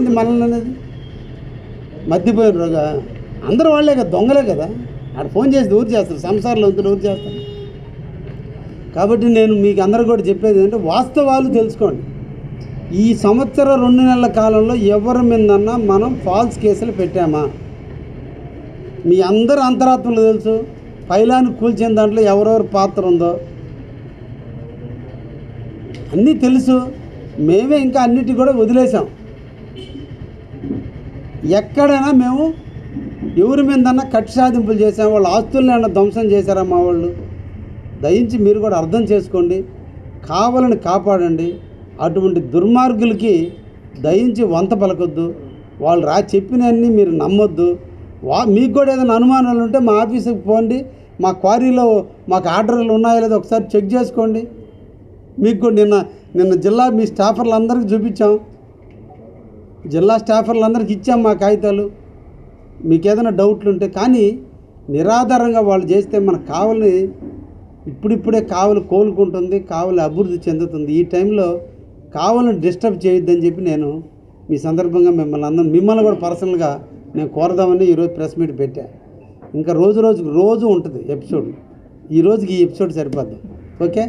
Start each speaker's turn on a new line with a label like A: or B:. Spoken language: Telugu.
A: ఏంది మనల్ని అనేది? మద్దిపోయిన రోజా అందరూ వాళ్ళే కదా, దొంగలే కదా. ఆడ ఫోన్ చేసి ఊరు చేస్తారు, సంసారంలో ఉంటే ఊరు చేస్తారు. కాబట్టి నేను మీకు అందరూ కూడా చెప్పేది ఏంటంటే వాస్తవాలు తెలుసుకోండి. ఈ సంవత్సరం 2 నెలల కాలంలో ఎవరి మీదన్నా మనం ఫాల్స్ కేసులు పెట్టామా? మీ అందరూ అంతరాత్మలు తెలుసు. పైలాన్ని కూల్చిన దాంట్లో ఎవరెవరి పాత్ర ఉందో అన్నీ తెలుసు. మేమే ఇంకా అన్నిటి కూడా వదిలేసాం. ఎక్కడైనా మేము ఎవరి మీదన్నా కక్ష సాధింపులు చేసాం, వాళ్ళ ఆస్తుల్ని ఏమన్నా ధ్వంసం చేశారా మా వాళ్ళు? దయించి మీరు కూడా అర్థం చేసుకోండి, కావాలని కాపాడండి. అటువంటి దుర్మార్గులకి దయించి వంత పలకొద్దు. వాళ్ళు చెప్పినవన్నీ మీరు నమ్మొద్దు. మీకు కూడా ఏదైనా అనుమానాలు ఉంటే మా ఆఫీసుకి పోండి. మా క్వారీలో మాకు ఆర్డర్లు ఉన్నాయో లేదో ఒకసారి చెక్ చేసుకోండి. మీకు కూడా నిన్న జిల్లా మీ స్టాఫర్లందరికీ చూపించాం, జిల్లా స్టాఫర్లందరికీ ఇచ్చాం మా కాగితాలు. మీకు ఏదైనా డౌట్లు ఉంటే. కానీ నిరాధారంగా వాళ్ళు చేస్తే మనకు కావలి ఇప్పుడిప్పుడే కావలి కోలుకుంటుంది, కావలి అభివృద్ధి చెందుతుంది. ఈ టైంలో కావాలని డిస్టర్బ్ చేయొద్దని చెప్పి నేను మీ సందర్భంగా మిమ్మల్ని కూడా పర్సనల్గా నేను కోరదామని ఈరోజు ప్రెస్ మీట్ పెట్టా. ఇంకా రోజు ఉంటుంది ఎపిసోడ్. ఈ రోజుకి ఈ ఎపిసోడ్ సరిపోద్ది. ఓకే.